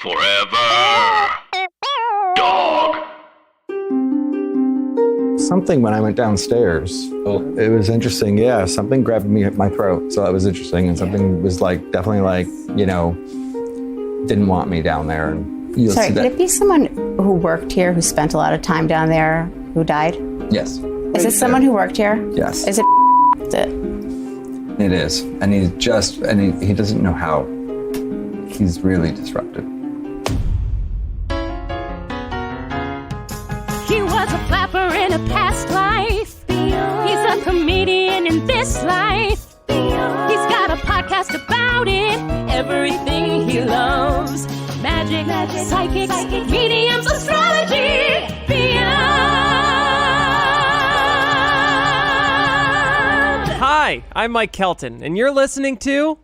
Forever. Dog. Something when I went downstairs. Oh, it was interesting. Yeah, something grabbed me at my throat. So that was interesting. And something was definitely didn't want me down there. And you'll Sorry, see that. could it be someone who worked here, who spent a lot of time down there, who died? Yes. Is it someone who worked here? Yes. Is it? It is. And he doesn't know how. He's really disruptive. He was a flapper in a past life. He's a comedian in this life. He's got a podcast about it. Everything he loves. Magic, psychics, mediums, astrology, beyond. Hi, I'm Mike Kelton, and you're listening to...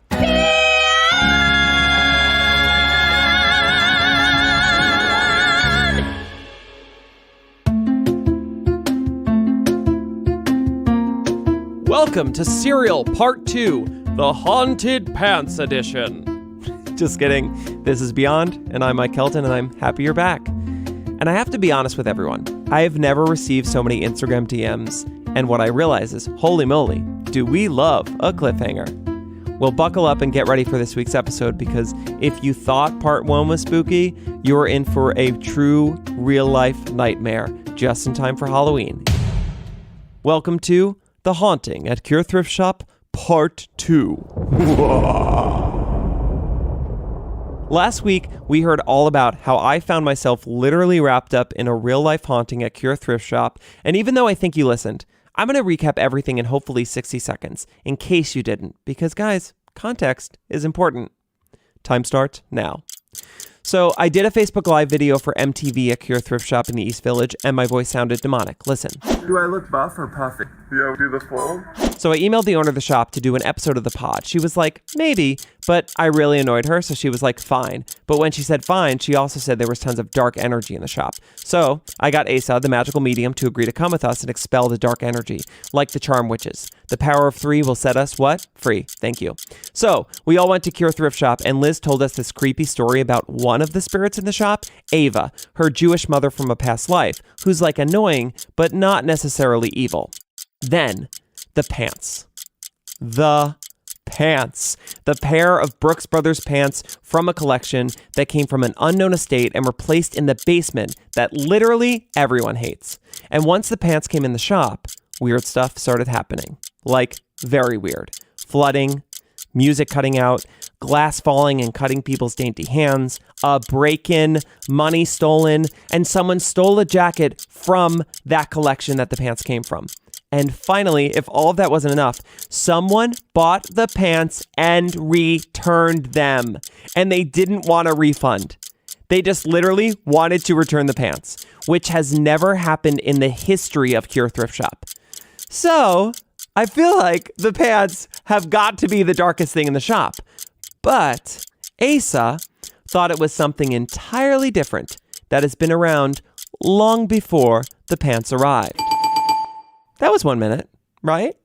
Welcome to Serial Part 2, the Haunted Pants Edition. Just kidding. This is Beyond, and I'm Mike Kelton, and I'm happy you're back. And I have to be honest with everyone. I have never received so many Instagram DMs, and what I realize is, holy moly, do we love a cliffhanger. Well, buckle up and get ready for this week's episode, because if you thought Part 1 was spooky, you're in for a true, real-life nightmare, just in time for Halloween. Welcome to The Haunting at Cure Thrift Shop, Part 2. Last week, we heard all about how I found myself literally wrapped up in a real-life haunting at Cure Thrift Shop, and even though I think you listened, I'm going to recap everything in hopefully 60 seconds, in case you didn't, because guys, context is important. Time starts now. So I did a Facebook Live video for MTV at Cure Thrift Shop in the East Village, and my voice sounded demonic. Listen. Do I look buff or puffy? Yeah, do the full. So I emailed the owner of the shop to do an episode of the pod. She was like, maybe, but I really annoyed her, so she was like, fine. But when she said fine, she also said there was tons of dark energy in the shop. So I got Asa, the magical medium, to agree to come with us and expel the dark energy, like the charm witches. The power of 3 will set us, what? Free. Thank you. So we all went to Cure Thrift Shop, and Liz told us this creepy story about one of the spirits in the shop, Ava, her Jewish mother from a past life, who's like annoying, but not necessarily evil. Then, the pants. The pants. The pair of Brooks Brothers pants from a collection that came from an unknown estate and were placed in the basement that literally everyone hates. And once the pants came in the shop, weird stuff started happening. Like, very weird. Flooding, music cutting out, glass falling and cutting people's dainty hands, a break-in, money stolen, and someone stole a jacket from that collection that the pants came from. And finally, if all of that wasn't enough, someone bought the pants and returned them. And they didn't want a refund. They just literally wanted to return the pants, which has never happened in the history of Cure Thrift Shop. So I feel like the pants have got to be the darkest thing in the shop. But Asa thought it was something entirely different that has been around long before the pants arrived. That was 1 minute, right?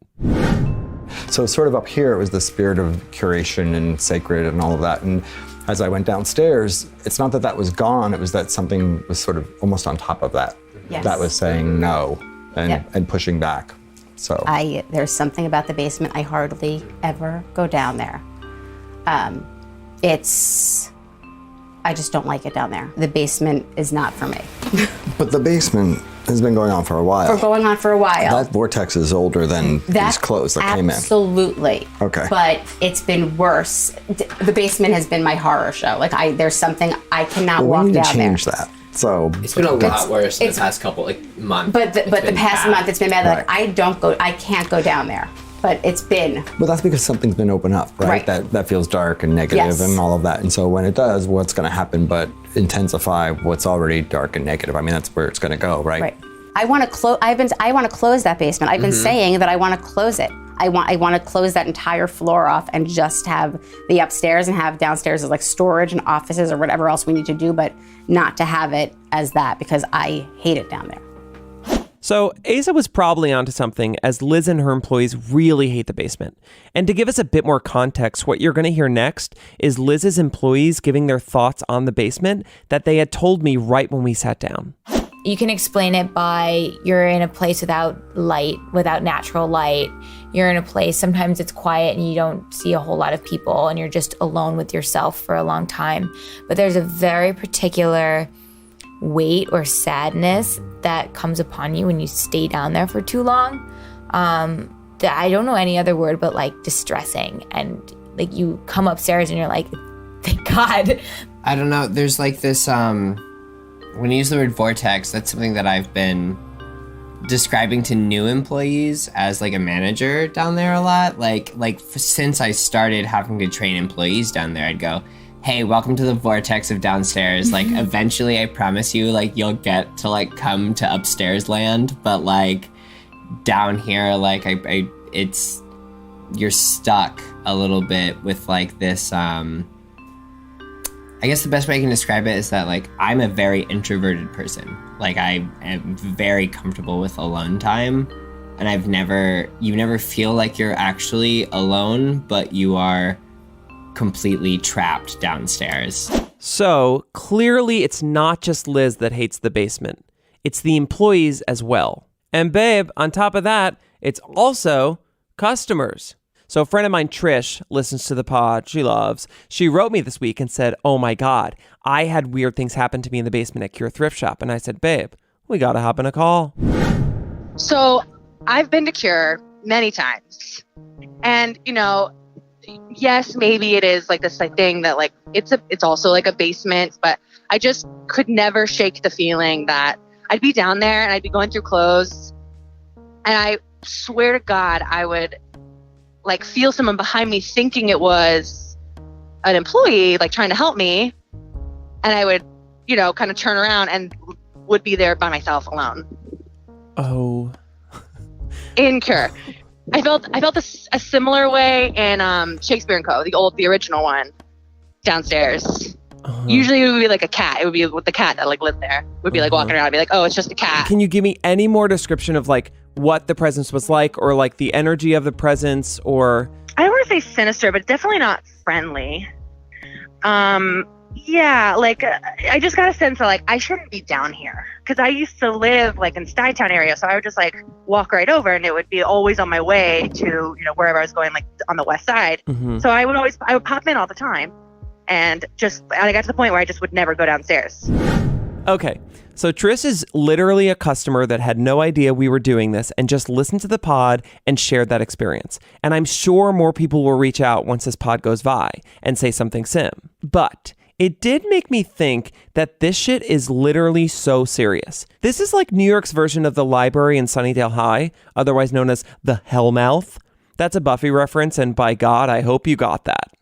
So sort of up here, it was the spirit of curation and sacred and all of that. And as I went downstairs, it's not that that was gone, it was that something was sort of almost on top of that. Yes. That was saying no and, Yep. and pushing back. So There's something about the basement. I hardly ever go down there. I just don't like it down there. The basement is not for me. But the basement has been going on for a while. Going on for a while. That vortex is older than these clothes that came in. Absolutely. Okay. But it's been worse. The basement has been my horror show. There's something I cannot walk we need down to change there. that. So It's been a lot worse in the past couple months. But the past month it's been bad. Right. I can't go down there. But it's been. Well, that's because something's been opened up, right? That feels dark and negative. Yes. And all of that. And so when it does, what's going to happen but intensify what's already dark and negative? I mean, that's where it's going to go, right? Right. I want to close. I want to close that basement. I've been saying that I want to close it. I want to close that entire floor off and just have the upstairs and have downstairs as like storage and offices or whatever else we need to do, but not to have it as that because I hate it down there. So Asa was probably onto something, as Liz and her employees really hate the basement. And to give us a bit more context, what you're going to hear next is Liz's employees giving their thoughts on the basement that they had told me right when we sat down. You can explain it by you're in a place without light, without natural light. You're in a place, sometimes it's quiet and you don't see a whole lot of people and you're just alone with yourself for a long time. But there's a very particular weight or sadness that comes upon you when you stay down there for too long. That I don't know any other word but like distressing. And like you come upstairs and you're like, thank God. I don't know. There's like this, when you use the word vortex, that's something that I've been describing to new employees as like a manager down there a lot. Since I started having to train employees down there, I'd go, hey, welcome to the vortex of downstairs. Like, eventually, I promise you, like, you'll get to, like, come to upstairs land. But, like, down here, like, you're stuck a little bit with, like, this, I guess the best way I can describe it is that, like, I'm a very introverted person. Like, I am very comfortable with alone time. And you never feel like you're actually alone, but you are completely trapped downstairs. So clearly it's not just Liz that hates the basement. It's the employees as well. And babe, on top of that, it's also customers. So a friend of mine, Trish, listens to the pod. She wrote me this week and said, oh my God, I had weird things happen to me in the basement at Cure Thrift Shop. And I said, babe, we got to hop in a call. So I've been to Cure many times. And, you know, yes, maybe it is like this like thing that like it's also like a basement, but I just could never shake the feeling that I'd be down there and I'd be going through clothes and I swear to God I would like feel someone behind me thinking it was an employee like trying to help me, and I would, you know, kind of turn around and would be there by myself alone. Oh. In Cure. I felt a similar way in Shakespeare & Co., the original one, downstairs. Uh-huh. Usually it would be like a cat. It would be with the cat that like lived there. Would be like walking around and be like, oh, it's just a cat. Can you give me any more description of like what the presence was like, or like the energy of the presence, or? I don't want to say sinister, but definitely not friendly. Yeah, like I just got a sense that like I shouldn't be down here because I used to live like in Stuytown area, so I would just like walk right over, and it would be always on my way to, you know, wherever I was going, like on the west side. Mm-hmm. So I would pop in all the time, and I got to the point where I just would never go downstairs. Okay, so Trish is literally a customer that had no idea we were doing this and just listened to the pod and shared that experience. And I'm sure more people will reach out once this pod goes by and say something sim. But it did make me think that this shit is literally so serious. This is like New York's version of the library in Sunnydale High, otherwise known as the Hellmouth. That's a Buffy reference, and by God, I hope you got that.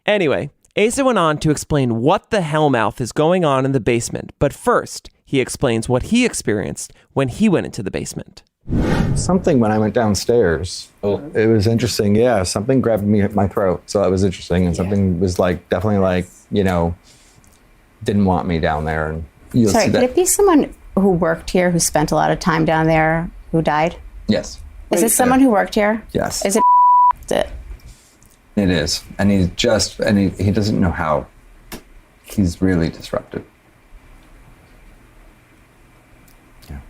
Anyway, Asa went on to explain what the Hellmouth is going on in the basement, but first, he explains what he experienced when he went into the basement. Something when I went downstairs. Oh. It was interesting. Yeah, something grabbed me at my throat. So that was interesting. And something was like, definitely like, you know, didn't want me down there. And sorry, could it be someone who worked here, who spent a lot of time down there, who died? Yes. Is it someone who worked here? Yes. Is it? It is. And he doesn't know how. He's really disruptive. Yeah.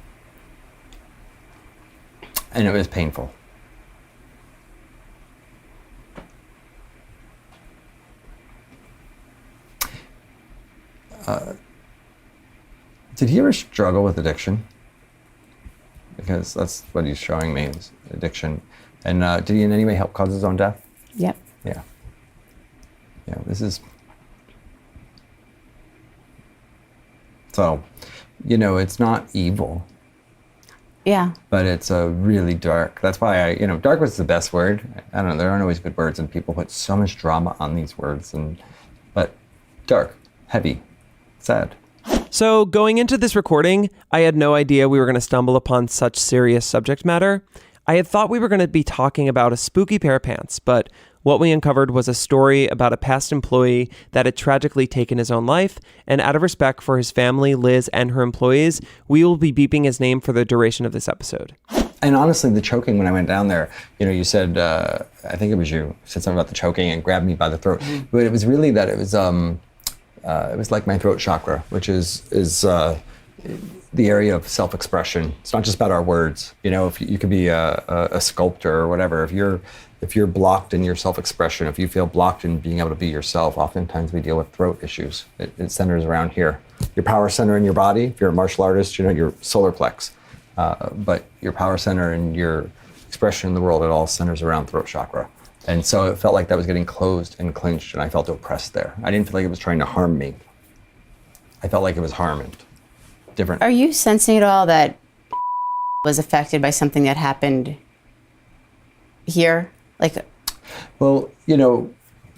And it was painful. Did he ever struggle with addiction? Because that's what he's showing me is addiction. And did he in any way help cause his own death? Yep. Yeah. Yeah, this is... So, you know, it's not evil. Yeah. But it's really dark. That's why dark was the best word. I don't know, there aren't always good words, and people put so much drama on these words. But dark, heavy, sad. So going into this recording, I had no idea we were going to stumble upon such serious subject matter. I had thought we were going to be talking about a spooky pair of pants, but What we uncovered was a story about a past employee that had tragically taken his own life, and out of respect for his family, Liz, and her employees, we will be beeping his name for the duration of this episode. And honestly, the choking when I went down there, you said, I think it was you, said something about the choking and grabbed me by the throat. But it was really that it was like my throat chakra, which is the area of self-expression. It's not just about our words. If you could be a sculptor or whatever, if you're blocked in your self-expression, if you feel blocked in being able to be yourself, oftentimes we deal with throat issues. It centers around here. Your power center in your body, if you're a martial artist, your solar plex. But your power center and your expression in the world, it all centers around throat chakra. And so it felt like that was getting closed and clenched, and I felt oppressed there. I didn't feel like it was trying to harm me. I felt like it was harmed. Different. Are you sensing at all that was affected by something that happened here? Well,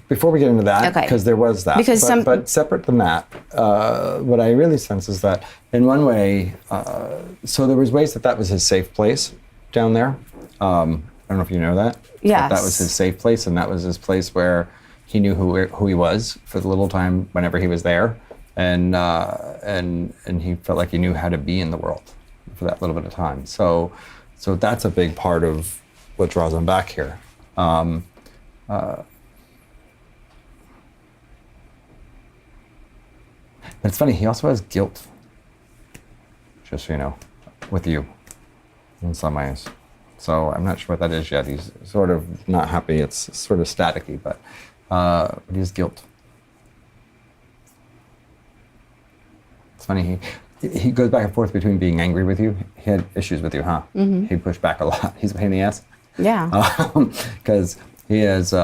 before we get into that, because there was that, but separate from that, what I really sense is that in one way, so there was ways that was his safe place down there. I don't know if you know that. Yes. That was his safe place, and that was his place where he knew who he was for the little time whenever he was there, and he felt like he knew how to be in the world for that little bit of time. So that's a big part of what draws him back here. But it's funny, he also has guilt, just so you know, with you, in some ways. So I'm not sure what that is yet. He's sort of not happy. It's sort of staticky, but he has guilt. It's funny, he goes back and forth between being angry with you. He had issues with you, huh? Mm-hmm. He pushed back a lot. He's a pain in the ass. Yeah. Because he has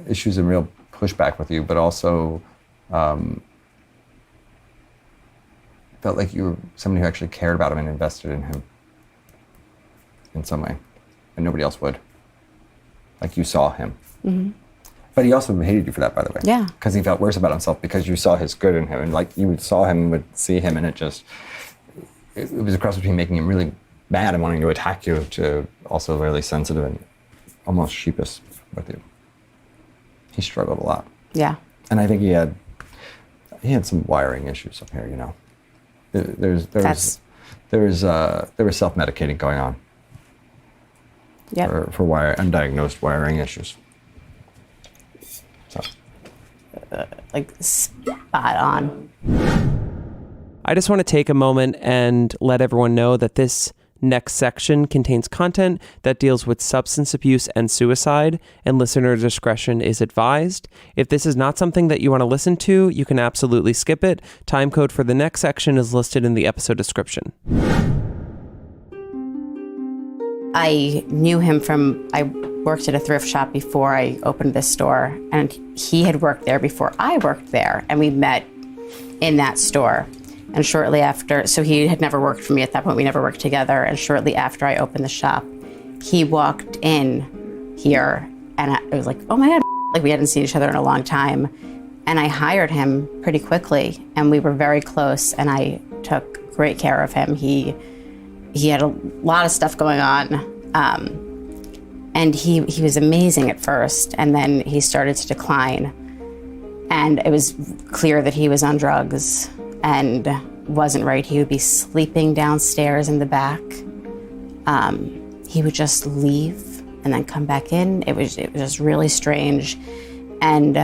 issues and real pushback with you, but also felt like you were somebody who actually cared about him and invested in him in some way, and nobody else would. Like you saw him. Mm-hmm. But he also hated you for that, by the way. Yeah. Because he felt worse about himself because you saw his good in him, and like you saw him, would see him, and it was a cross between making him really mad and wanting to attack you to also really sensitive and almost sheepish with you. He struggled a lot. Yeah. And I think he had some wiring issues up here, There was self-medicating going on. Yep. For undiagnosed wiring issues. So. Spot on. I just want to take a moment and let everyone know that this next section contains content that deals with substance abuse and suicide, and listener discretion is advised. If this is not something that you want to listen to, you can absolutely skip it. Time code for the next section is listed in the episode description. I knew him I worked at a thrift shop before I opened this store, and he had worked there before I worked there, and we met in that store. And shortly after, so he had never worked for me at that point, we never worked together, and shortly after I opened the shop, he walked in here, and I was like, oh my God, like we hadn't seen each other in a long time. And I hired him pretty quickly, and we were very close, and I took great care of him. He had a lot of stuff going on, and he was amazing at first, and then he started to decline, and it was clear that he was on drugs and wasn't right. He would be sleeping downstairs in the back. He would just leave and then come back in. It was just really strange, and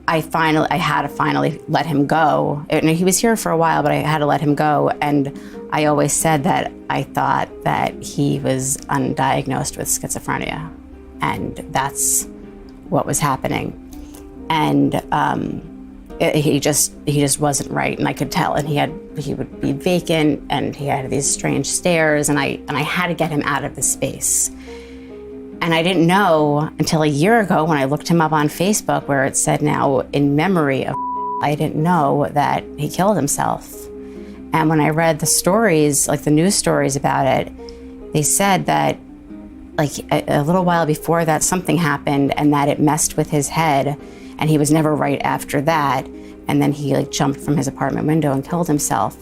I had to finally let him go. And he was here for a while, but I had to let him go. And I always said that I thought that he was undiagnosed with schizophrenia, and that's what was happening. And he just wasn't right, and I could tell. And he would be vacant, and he had these strange stares, and I had to get him out of the space. And I didn't know until a year ago when I looked him up on Facebook, where it said now in memory of. I didn't know that he killed himself. And when I read the stories, like the news stories about it, they said that like a little while before that something happened, and that it messed with his head, and he was never right after that. And then he like jumped from his apartment window and killed himself.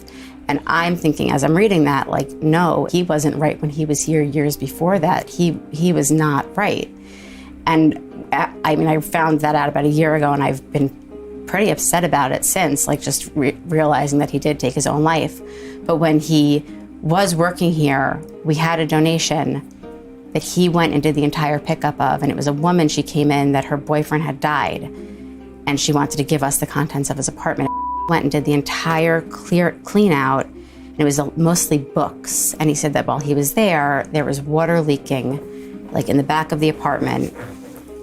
And I'm thinking, as I'm reading that, like, no, he wasn't right when he was here years before that. He was not right. And I found that out about a year ago, and I've been pretty upset about it since, like just realizing that he did take his own life. But when he was working here, we had a donation that he went and did the entire pickup of, and it was a woman. She came in that her boyfriend had died, and she wanted to give us the contents of his apartment. Went and did the entire clean out, and it was mostly books. And he said that while he was there was water leaking, like in the back of the apartment,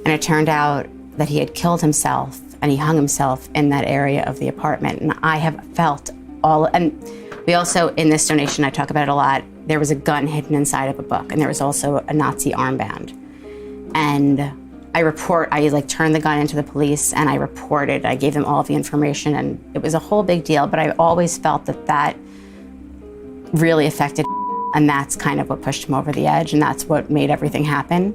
and it turned out that he had killed himself, and he hung himself in that area of the apartment. And I have felt and we also, in this donation, I talk about it a lot, there was a gun hidden inside of a book, and there was also a Nazi armband. And I turned the gun into the police, and I reported, I gave them all the information, and it was a whole big deal, but I always felt that really affected, and that's kind of what pushed him over the edge, and that's what made everything happen.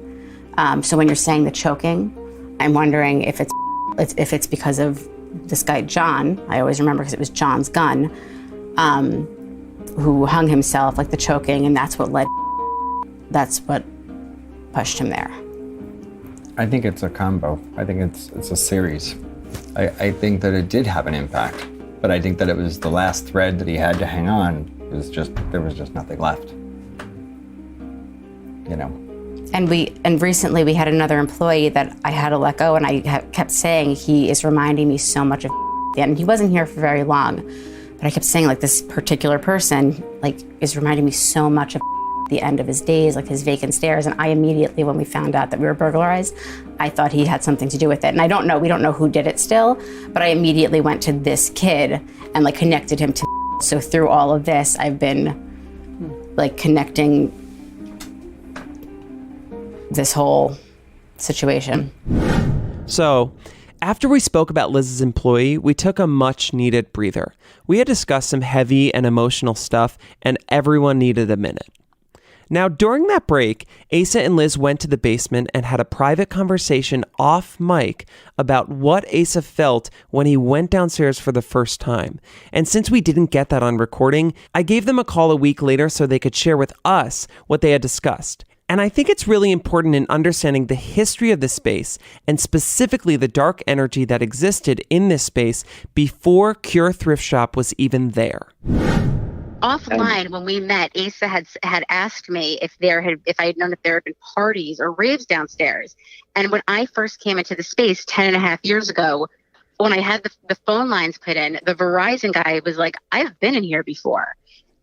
So when you're saying the choking, I'm wondering if it's because of this guy, John. I always remember because it was John's gun, who hung himself, like the choking, and that's what pushed him there. I think it's a combo. I think it's a series. I think that it did have an impact, but I think that it was the last thread that he had to hang on. There was just nothing left. You know. And recently we had another employee that I had to let go, and I kept saying he is reminding me so much of, and he wasn't here for very long, but I kept saying like this particular person like is reminding me so much of the end of his days, like his vacant stairs. And I immediately, when we found out that we were burglarized, I thought he had something to do with it. And we don't know who did it still, but I immediately went to this kid and like connected him to. So through all of this, I've been like connecting this whole situation. So, after we spoke about Liz's employee, we took a much needed breather. We had discussed some heavy and emotional stuff, and everyone needed a minute. Now, during that break, Asa and Liz went to the basement and had a private conversation off mic about what Asa felt when he went downstairs for the first time. And since we didn't get that on recording, I gave them a call a week later so they could share with us what they had discussed. And I think it's really important in understanding the history of this space, and specifically the dark energy that existed in this space before Cure Thrift Shop was even there. Offline, when we met, Asa had asked me if I had known if there had been parties or raves downstairs. And when I first came into the space 10.5 years ago, when I had the phone lines put in, the Verizon guy was like, "I've been in here before."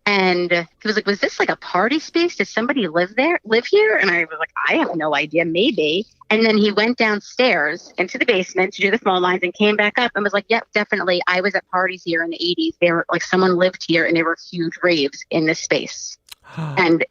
And he was like, "Was this like a party space? Does somebody live here?" And I was like, "I have no idea, maybe." And then he went downstairs into the basement to do the phone lines and came back up and was like, "Yep, definitely. I was at parties here in the 80s. They were like, someone lived here and there were huge raves in this space." And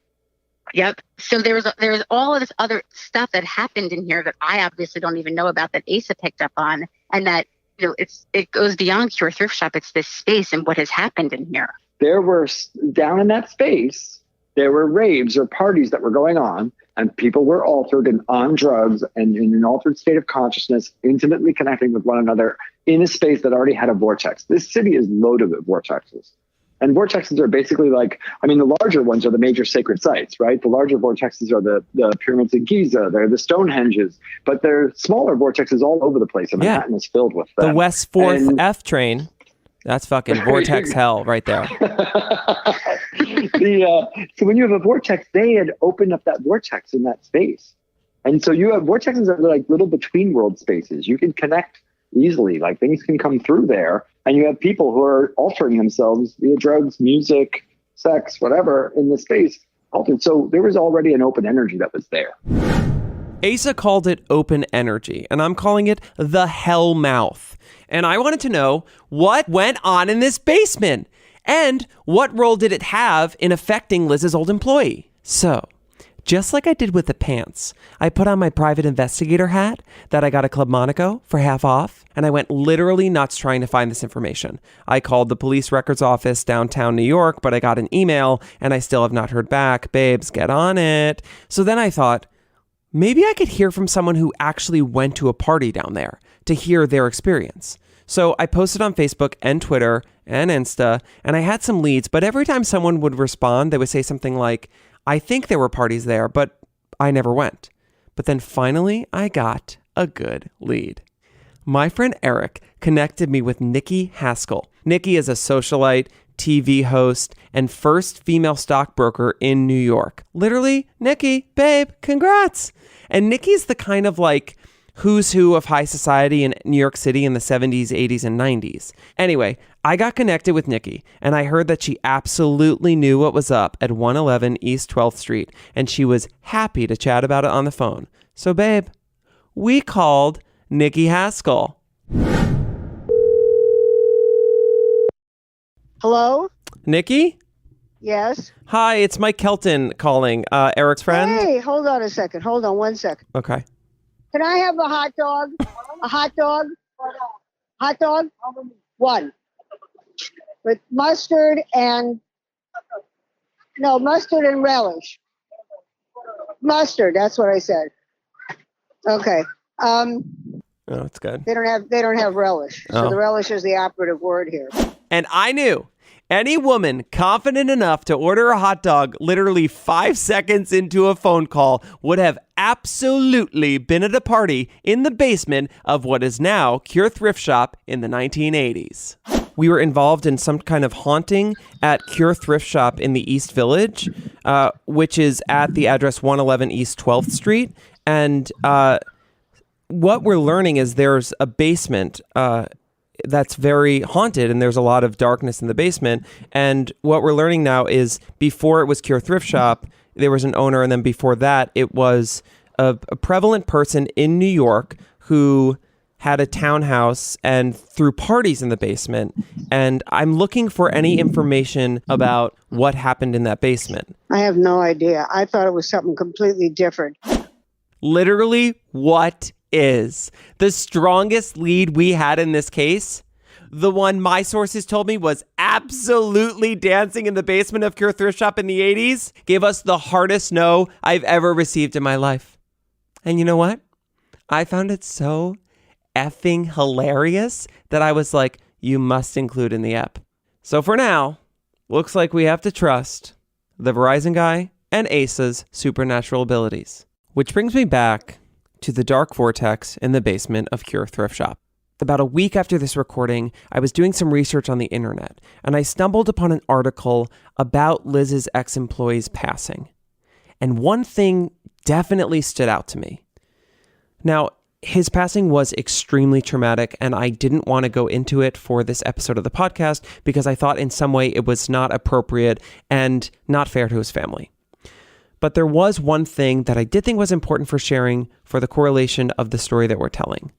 yep. So there was all of this other stuff that happened in here that I obviously don't even know about, that Asa picked up on, and that, you know, it goes beyond Cure Thrift Shop. It's this space and what has happened in here. There were, down in that space, there were raves or parties that were going on, and people were altered and on drugs and in an altered state of consciousness, intimately connecting with one another in a space that already had a vortex. This city is loaded with vortexes. And vortexes are basically like, I mean, the larger ones are the major sacred sites, right? The larger vortexes are the pyramids of Giza, they're the Stonehenges, but there are smaller vortexes all over the place, and Manhattan is filled with them. The West 4th F train. That's fucking vortex hell right there. So when you have a vortex, they had opened up that vortex in that space. And so you have vortexes that are like little between world spaces. You can connect easily, like things can come through there. And you have people who are altering themselves via drugs, music, sex, whatever, in the space altered. So there was already an open energy that was there. Asa called it open energy, and I'm calling it the hell mouth. And I wanted to know what went on in this basement, and what role did it have in affecting Liz's old employee. So, just like I did with the pants, I put on my private investigator hat that I got at Club Monaco for half off, and I went literally nuts trying to find this information. I called the police records office downtown New York, but I got an email, and I still have not heard back. Babes, get on it. So then I thought, maybe I could hear from someone who actually went to a party down there to hear their experience. So I posted on Facebook and Twitter and Insta, and I had some leads, but every time someone would respond, they would say something like, "I think there were parties there, but I never went." But then finally, I got a good lead. My friend Eric connected me with Nikki Haskell. Nikki is a socialite, TV host, and first female stockbroker in New York. Literally, Nikki, babe, congrats. And Nikki's the kind of like who's who of high society in New York City in the 70s, 80s, and 90s. Anyway, I got connected with Nikki, and I heard that she absolutely knew what was up at 111 East 12th Street, and she was happy to chat about it on the phone. So, babe, we called Nikki Haskell. Hello? Nikki? Yes? Hi, it's Mike Kelton calling, Eric's friend. Hey, hold on a second. Hold on 1 second. Okay. Can I have a hot dog? A hot dog? Hot dog? One. With mustard and... No, mustard and relish. Mustard, that's what I said. Okay. Oh, that's good. They don't have relish. So Oh. the relish is the operative word here. And I knew any woman confident enough to order a hot dog literally 5 seconds into a phone call would have absolutely been at a party in the basement of what is now Cure Thrift Shop in the 1980s. We were involved in some kind of haunting at Cure Thrift Shop in the East Village, which is at the address 111 East 12th Street. And what we're learning is there's a basement that's very haunted, and there's a lot of darkness in the basement. And what we're learning now is before it was Cure Thrift Shop, there was an owner, and then before that, it was a prevalent person in New York who had a townhouse and threw parties in the basement. And I'm looking for any information about what happened in that basement. I have no idea. I thought it was something completely different. Literally, what is the strongest lead we had in this case? The one my sources told me was absolutely dancing in the basement of Cure Thrift Shop in the 80s gave us the hardest no I've ever received in my life. And you know what? I found it so effing hilarious that I was like, you must include in the app. So for now, looks like we have to trust the Verizon guy and Asa's supernatural abilities. Which brings me back to the dark vortex in the basement of Cure Thrift Shop. About a week after this recording, I was doing some research on the internet, and I stumbled upon an article about Liz's ex-employee's passing. And one thing definitely stood out to me. Now, his passing was extremely traumatic, and I didn't want to go into it for this episode of the podcast because I thought in some way it was not appropriate and not fair to his family. But there was one thing that I did think was important for sharing for the correlation of the story that we're telling.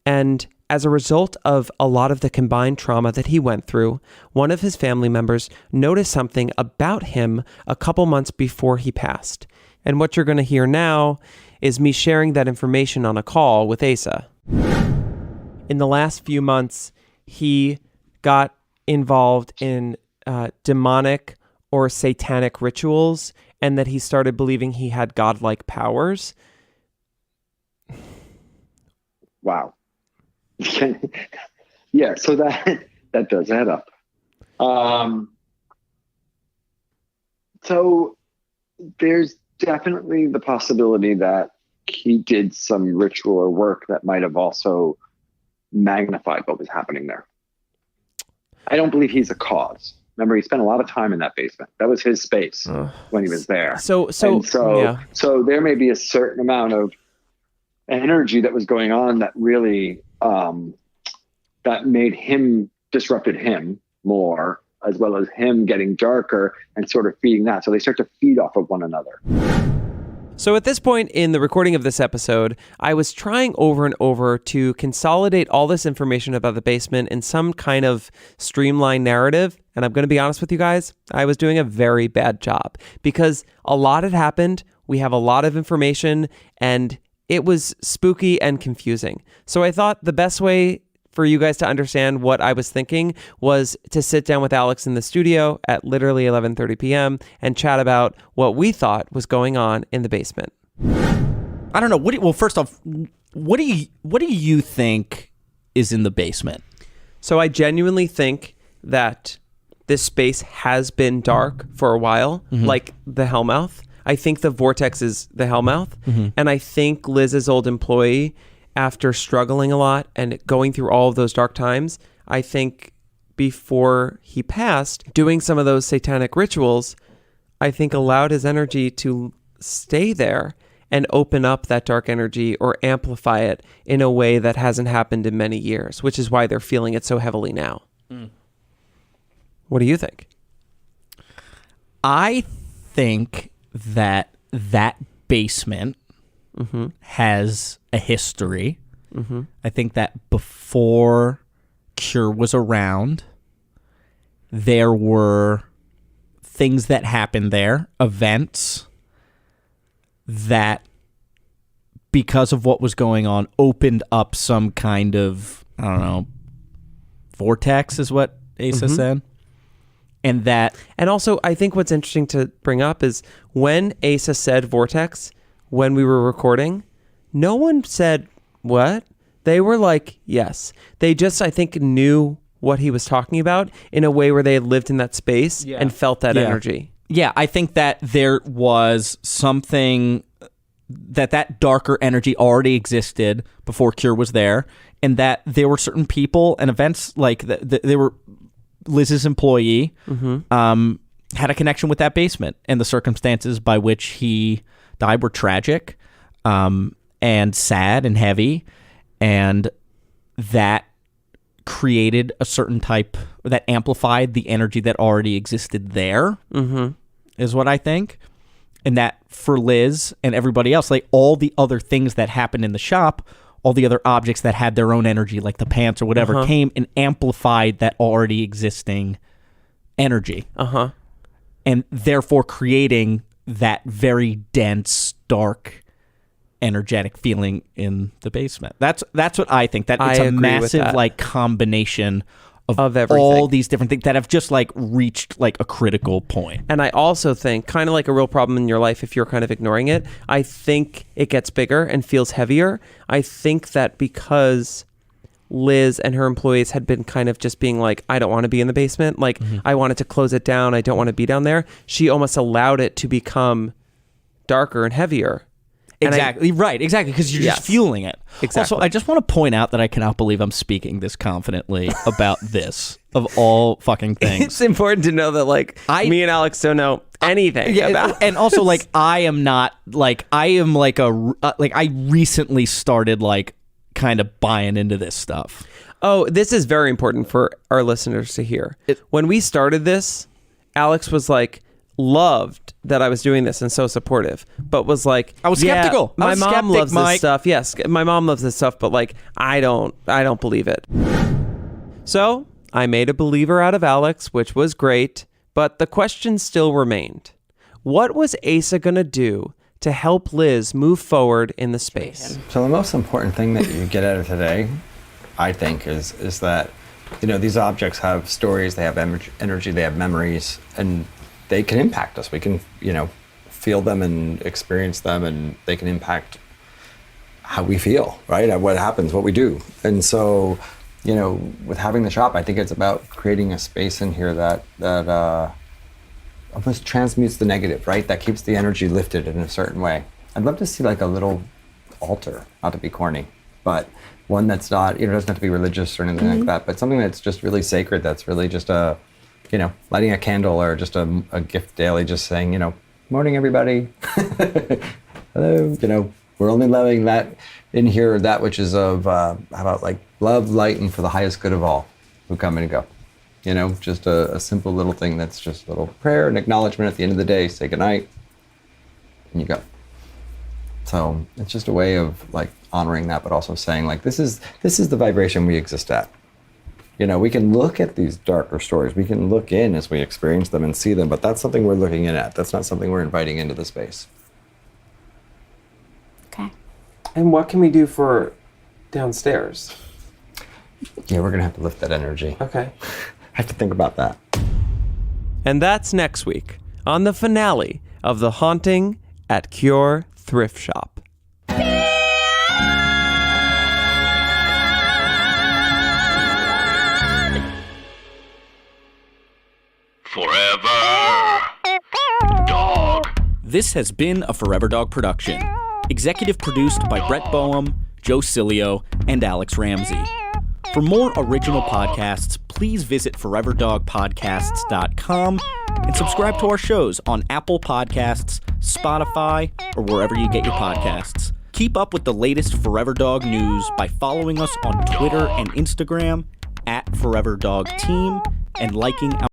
And as a result of a lot of the combined trauma that he went through, one of his family members noticed something about him a couple months before he passed. And what you're going to hear now is me sharing that information on a call with Asa. In the last few months, he got involved in demonic or satanic rituals, and that he started believing he had godlike powers. Wow. Yeah, so that does add up. So there's definitely the possibility that he did some ritual or work that might have also magnified what was happening there. I don't believe he's a cause. Remember, he spent a lot of time in that basement. That was his space when he was there. So there may be a certain amount of energy that was going on that really that made him disrupted him more, as well as him getting darker and sort of feeding that. So they start to feed off of one another. So at this point in the recording of this episode, I was trying over and over to consolidate all this information about the basement in some kind of streamlined narrative. And I'm going to be honest with you guys, I was doing a very bad job because a lot had happened. We have a lot of information and it was spooky and confusing. So I thought the best way for you guys to understand what I was thinking was to sit down with Alex in the studio at literally 11:30 p.m. and chat about what we thought was going on in the basement. I don't know. First off, what do you think is in the basement? So I genuinely think that this space has been dark for a while, like the Hellmouth. I think the vortex is the hellmouth. And I think Liz's old employee, after struggling a lot and going through all of those dark times, I think before he passed, doing some of those satanic rituals, I think allowed his energy to stay there and open up that dark energy or amplify it in a way that hasn't happened in many years, which is why they're feeling it so heavily now. What do you think? I think that basement has a history. I think that before Cure was around, there were things that happened there, events that, because of what was going on, opened up some kind of, I don't know, vortex is what Asa said. And also, I think what's interesting to bring up is when Asa said vortex, when we were recording, no one said, what? They were like, yes. They just, I think, knew what he was talking about in a way where they had lived in that space and felt that energy. Yeah, I think that there was something that darker energy already existed before Cure was there, and that there were certain people and events like they were Liz's employee had a connection with that basement, and the circumstances by which he died were tragic and sad and heavy, and that created a certain type that amplified the energy that already existed there, is what I think. And that for Liz and everybody else, like all the other things that happened in the shop, all the other objects that had their own energy, like the pants or whatever, came and amplified that already existing energy. And therefore creating that very dense, dark, energetic feeling in the basement. That's what I think. That it's a massive like combination of everything. All these different things that have just like reached like a critical point. And I also think, kind of like a real problem in your life if you're kind of ignoring it, I think it gets bigger and feels heavier. I think that because Liz and her employees had been kind of just being like, I don't want to be in the basement. Like, I wanted to close it down. I don't want to be down there. She almost allowed it to become darker and heavier. Exactly. Exactly. Because you're just fueling it. Exactly. Also, I just want to point out that I cannot believe I'm speaking this confidently about this of all fucking things. It's important to know that like me and Alex don't know anything about and also like I am not like I am like I recently started like kind of buying into this stuff. Oh, this is very important for our listeners to hear. When we started this, Alex was like, loved that I was doing this and so supportive, but was like, I was skeptical. My mom loves this stuff. Yes, my mom loves this stuff, but like I don't believe it. So I made a believer out of Alex, which was great, but the question still remained. What was Asa gonna do to help Liz move forward in the space? So the most important thing that you get out of today, I think, is that, you know, these objects have stories, they have energy, they have memories, and they can impact us. We can, you know, feel them and experience them, and they can impact how we feel, right? What happens, what we do. And so, you know, with having the shop, I think it's about creating a space in here that almost transmutes the negative, right? That keeps the energy lifted in a certain way. I'd love to see like a little altar, not to be corny, but one that's not, you know, doesn't have to be religious or anything like that, but something that's just really sacred, that's really just a, you know, lighting a candle or just a gift daily, just saying, you know, morning everybody. Hello, you know, we're only loving that in here, that which is of, how about like love, light, and for the highest good of all who come and go. You know, just a simple little thing that's just a little prayer and acknowledgement at the end of the day, say goodnight, and you go. So it's just a way of like honoring that, but also saying like, this is the vibration we exist at. You know, we can look at these darker stories. We can look in as we experience them and see them, but that's something we're looking in at. That's not something we're inviting into the space. Okay. And what can we do for downstairs? Yeah, we're going to have to lift that energy. Okay. I have to think about that. And that's next week on the finale of The Haunting at Cure Thrift Shop. Forever. Dog. This has been a Forever Dog production. Executive produced by Brett Boehm, Joe Cilio, and Alex Ramsey. For more original podcasts, please visit foreverdogpodcasts.com and subscribe to our shows on Apple Podcasts, Spotify, or wherever you get your podcasts. Keep up with the latest Forever Dog news by following us on Twitter and Instagram @ForeverDogTeam and liking our